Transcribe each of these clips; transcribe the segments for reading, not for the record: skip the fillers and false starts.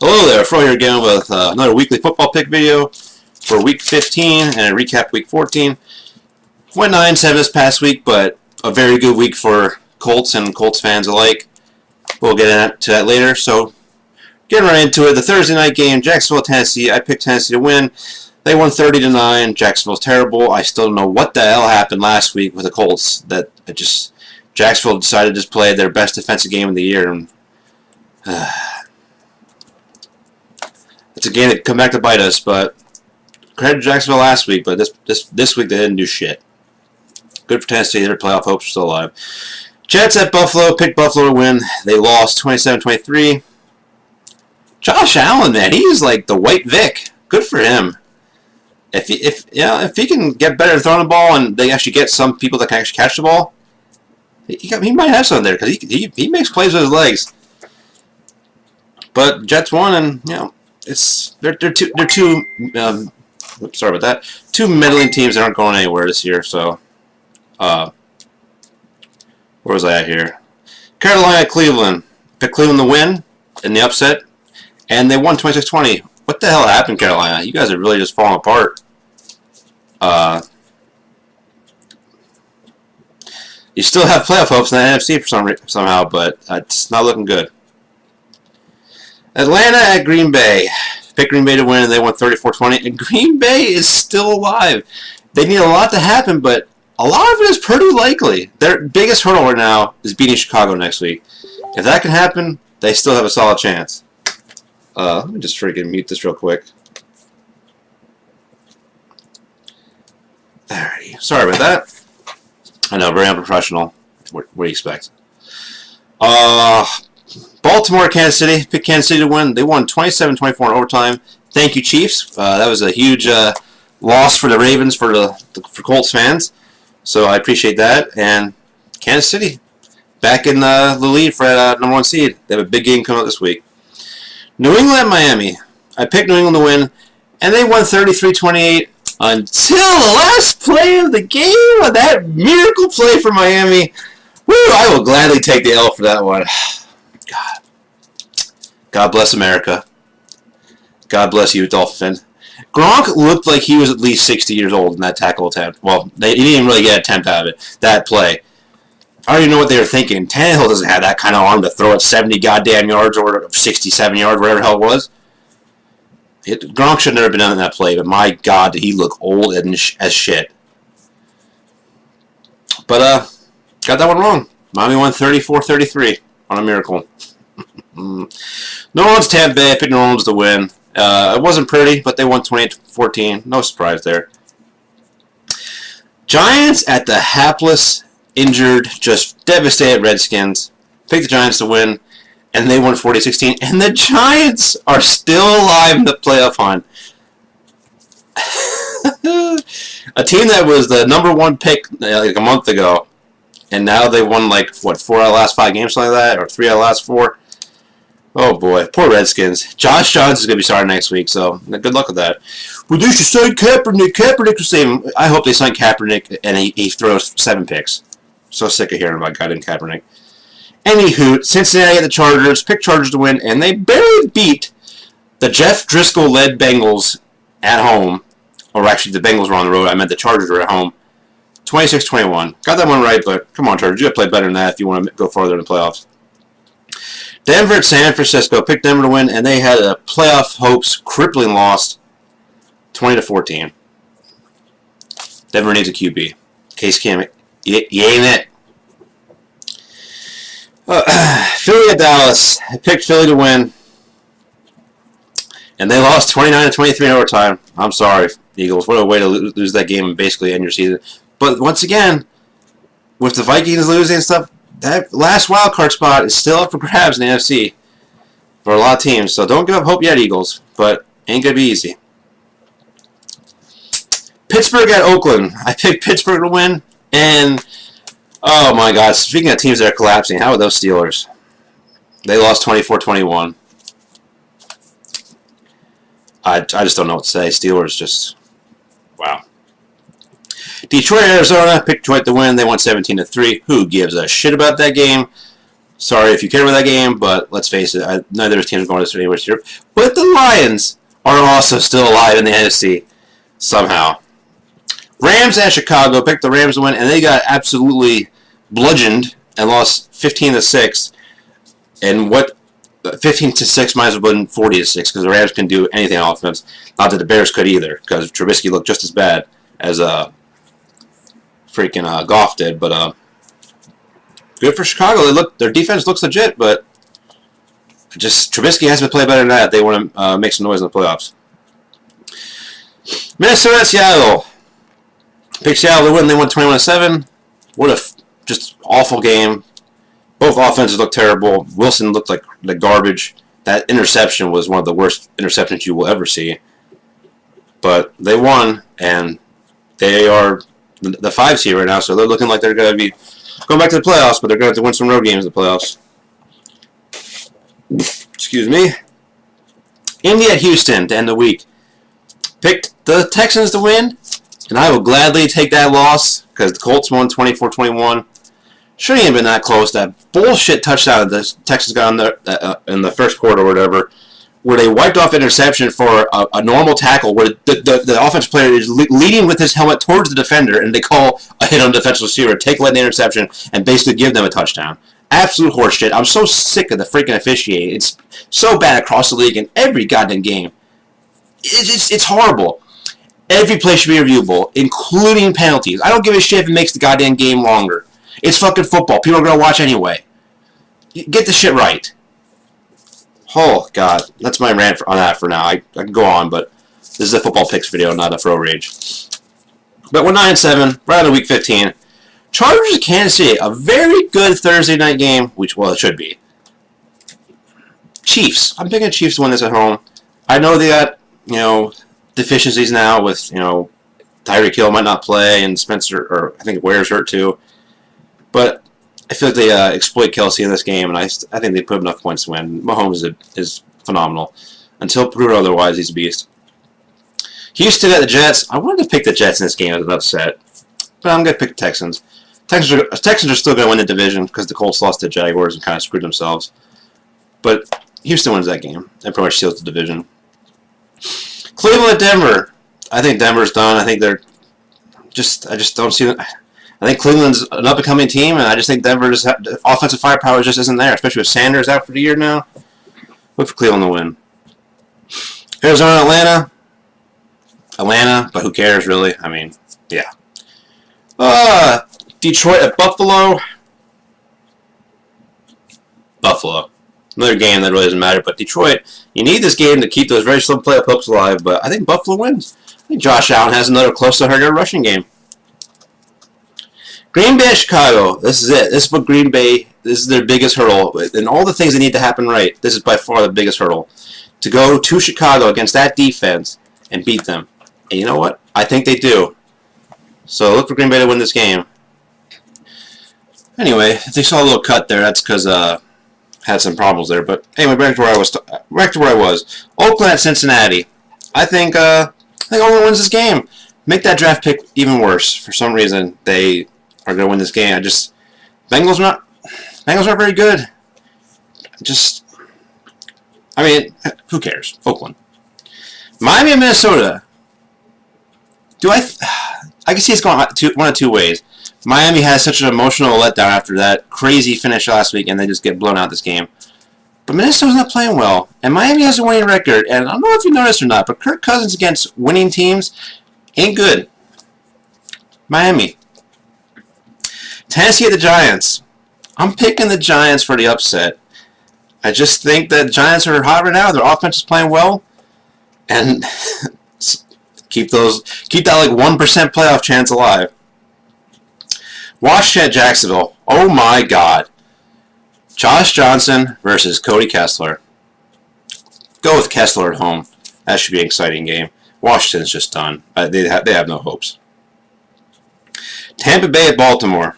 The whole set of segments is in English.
Hello there, Fro here again with another weekly football pick video for week 15 and a recap week 14. Went 9-7 this past week, but a very good week for Colts and Colts fans alike. We'll get into that later. So, getting right into it, the Thursday night game, Jacksonville, Tennessee. I picked Tennessee to win. They won 30-9. Jacksonville's terrible. I still don't know what the hell happened last week with the Colts. Jacksonville decided to just play their best defensive game of the year. And, it's a game that come back to bite us, but credit to Jacksonville last week, but this week they didn't do shit. Good for Tennessee, their playoff hopes are still alive. Jets at Buffalo, picked Buffalo to win. They lost 27-23. Josh Allen, man, he is like the white Vic. Good for him. If he can get better at throwing the ball and they actually get some people that can actually catch the ball, he might have something there because he makes plays with his legs. But Jets won, and they're two sorry about that. Two middling teams that aren't going anywhere this year. So, where was I at here? Carolina, Cleveland. Picked Cleveland to win in the upset, and they won 26-20. What the hell happened, Carolina? You guys are really just falling apart. You still have playoff hopes in the NFC somehow, but it's not looking good. Atlanta at Green Bay. Picked Green Bay to win, and they won 34-20. And Green Bay is still alive. They need a lot to happen, but a lot of it is pretty likely. Their biggest hurdle right now is beating Chicago next week. If that can happen, they still have a solid chance. Let me just freaking mute this real quick. Alrighty. Sorry about that. I know, very unprofessional. What do you expect? Baltimore, Kansas City. Picked Kansas City to win. They won 27-24 in overtime. Thank you, Chiefs. That was a huge loss for the Ravens for Colts fans. So I appreciate that. And Kansas City back in the lead for number 1 seed. They have a big game coming up this week. New England, Miami. I picked New England to win, and they won 33-28 until the last play of the game. That miracle play for Miami. Woo! I will gladly take the L for that one. God bless America. God bless you, Dolphin. Gronk looked like he was at least 60 years old in that tackle attempt. Well, he didn't even really get an attempt out of it. That play. I don't even know what they were thinking. Tannehill doesn't have that kind of arm to throw it 70 goddamn yards or 67 yards, whatever the hell it was. Gronk should have never been on that play, but my God, did he look old as shit. But, got that one wrong. Miami won 34-33 on a miracle. New Orleans, Tampa Bay. I picked New Orleans to win. It wasn't pretty, but they won 28-14. No surprise there. Giants at the hapless, injured, just devastated Redskins. Picked the Giants to win, and they won 40-16. And the Giants are still alive in the playoff hunt. A team that was the number 1 pick like a month ago, and now they won 4 out of the last 5 games, something like that, or 3 out of the last 4. Oh boy, poor Redskins. Josh Johnson is going to be starting next week, so good luck with that. Well, they should sign Kaepernick. Kaepernick will save him. I hope they sign Kaepernick and he throws 7 picks. So sick of hearing about goddamn Kaepernick. Anywho, Cincinnati at the Chargers. Picked Chargers to win, and they barely beat the Jeff Driscoll-led Bengals at home. Or actually, the Bengals were on the road. I meant the Chargers were at home. 26-21. Got that one right, but come on, Chargers. You got to play better than that if you want to go farther in the playoffs. Denver at San Francisco. Picked Denver to win, and they had a playoff hopes crippling loss, 20-14. Denver needs a QB. Case Keenum, you ain't it. Philly at Dallas. I picked Philly to win, and they lost 29-23 in overtime. I'm sorry, Eagles. What a way to lose that game and basically end your season. But once again, with the Vikings losing and stuff, that last wild card spot is still up for grabs in the NFC for a lot of teams. So don't give up hope yet, Eagles. But ain't going to be easy. Pittsburgh at Oakland. I picked Pittsburgh to win. And, oh my God, speaking of teams that are collapsing, how are those Steelers? They lost 24-21. I just don't know what to say. Steelers just, wow. Detroit, Arizona. Picked Detroit to win. They won 17-3. Who gives a shit about that game? Sorry if you care about that game, but let's face it, neither of those teams are going to anywhere this year. But the Lions are also still alive in the NFC somehow. Rams at Chicago picked the Rams to win, and they got absolutely bludgeoned and lost 15-6. And 15-6 might as well have been 40-6 because the Rams can do anything on offense. Not that the Bears could either, because Trubisky looked just as bad as freaking Goff did. But good for Chicago. Their defense looks legit, but just Trubisky has to play better than that. They want to make some noise in the playoffs. Minnesota at Seattle. Picked Seattle to win. They won 21-7. What a just awful game. Both offenses looked terrible. Wilson looked like garbage. That interception was one of the worst interceptions you will ever see. But they won, and they are the 5 seed right now, so they're looking like they're going to be going back to the playoffs, but they're going to have to win some road games in the playoffs. Excuse me. Indy at Houston to end the week. Picked the Texans to win, and I will gladly take that loss because the Colts won 24-21. Shouldn't have been that close. That bullshit touchdown that the Texans got in the first quarter or whatever, where they wiped off interception for a normal tackle, where the offensive player is leading with his helmet towards the defender, and they call a hit on the defensive receiver, take away the interception, and basically give them a touchdown. Absolute horseshit. I'm so sick of the freaking officiating. It's so bad across the league in every goddamn game. It's horrible. Every play should be reviewable, including penalties. I don't give a shit if it makes the goddamn game longer. It's fucking football. People are going to watch anyway. Get the shit right. Oh, God. That's my rant on that for now. I can go on, but this is a football picks video, not a Fro Rage. But we're 9-7, right out of week 15. Chargers at Kansas City. A very good Thursday night game, which, well, it should be. Chiefs. I'm picking Chiefs to win this at home. I know they got, deficiencies now with, Tyreek Hill might not play, and Spencer, or I think Ware's hurt too. But I feel like they exploit Kelsey in this game, and I think they put up enough points to win. Mahomes is phenomenal. Until proved otherwise, he's a beast. Houston at the Jets. I wanted to pick the Jets in this game as an upset, but I'm going to pick the Texans. Texans are still going to win the division because the Colts lost to the Jaguars and kind of screwed themselves. But Houston wins that game and pretty much seals the division. Cleveland at Denver. I think Denver's done. I think they're I just don't see them. I think Cleveland's an up-and-coming team, and I just think Denver's offensive firepower just isn't there, especially with Sanders out for the year now. Look for Cleveland to win. Arizona, Atlanta, but who cares, really? I mean, yeah. Detroit at Buffalo. Another game that really doesn't matter, but Detroit, you need this game to keep those very slow playoff hopes alive, but I think Buffalo wins. I think Josh Allen has another close to 100-yard rushing game. Green Bay, Chicago. This is it. This is what Green Bay, this is their biggest hurdle. And all the things that need to happen right, this is by far the biggest hurdle. To go to Chicago against that defense and beat them. And you know what? I think they do. So look for Green Bay to win this game. Anyway, if they saw a little cut there, that's because had some problems there. But anyway, back to where I was. Oakland at Cincinnati. I think Oakland wins this game. Make that draft pick even worse. For some reason, they are going to win this game. Bengals aren't very good. Who cares? Oakland. Miami and Minnesota. I can see it's going one of two ways. Miami has such an emotional letdown after that crazy finish last week, and they just get blown out this game. But Minnesota's not playing well, and Miami has a winning record. And I don't know if you noticed or not, but Kirk Cousins against winning teams ain't good. Miami. Tennessee at the Giants. I'm picking the Giants for the upset. I just think that the Giants are hot right now. Their offense is playing well, and keep that 1% playoff chance alive. Washington at Jacksonville. Oh my God. Josh Johnson versus Cody Kessler. Go with Kessler at home. That should be an exciting game. Washington's just done. They have no hopes. Tampa Bay at Baltimore.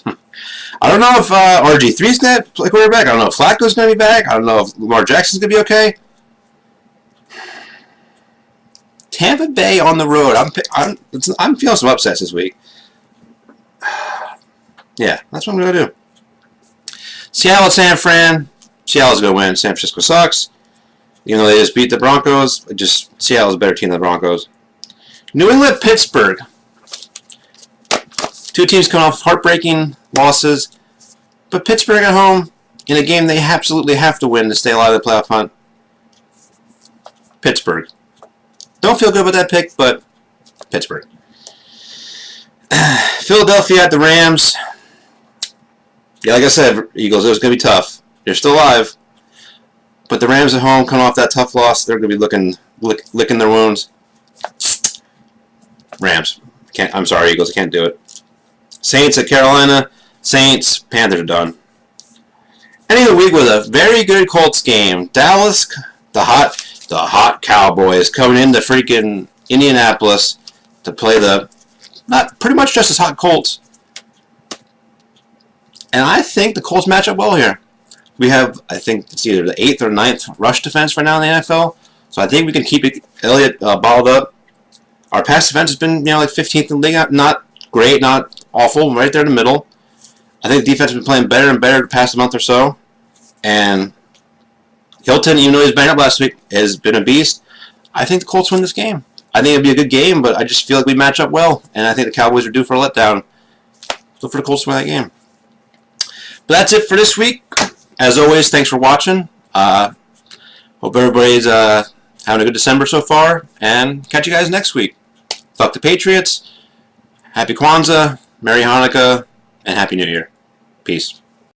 I don't know if RG3's going to play quarterback. I don't know if Flacco's going to be back. I don't know if Lamar Jackson's going to be okay. Tampa Bay on the road. I'm feeling some upsets this week. Yeah, that's what I'm going to do. Seattle at San Fran. Seattle's going to win. San Francisco sucks. Even though they just beat the Broncos, Seattle's a better team than the Broncos. New England, Pittsburgh. Two teams coming off heartbreaking losses. But Pittsburgh at home, in a game they absolutely have to win to stay alive in the playoff hunt. Pittsburgh. Don't feel good about that pick, but Pittsburgh. Philadelphia at the Rams. Yeah, like I said, Eagles, it was going to be tough. They're still alive. But the Rams at home, coming off that tough loss, they're going to be licking their wounds. Rams. I'm sorry, Eagles, I can't do it. Saints at Carolina. Saints. Panthers are done. Ending the week with a very good Colts game. Dallas, the hot Cowboys, coming into freaking Indianapolis to play the pretty much just as hot Colts. And I think the Colts match up well here. We have, I think it's either the 8th or 9th rush defense right now in the NFL. So I think we can keep Elliott balled up. Our pass defense has been, like 15th in the league. Not great, not awful, right there in the middle. I think the defense has been playing better and better the past month or so. And Hilton, even though he was banged up last week, has been a beast. I think the Colts win this game. I think it'll be a good game, but I just feel like we match up well. And I think the Cowboys are due for a letdown. Look for the Colts to win that game. But that's it for this week. As always, thanks for watching. Hope everybody's having a good December so far. And catch you guys next week. Fuck the Patriots. Happy Kwanzaa. Merry Hanukkah. And Happy New Year. Peace.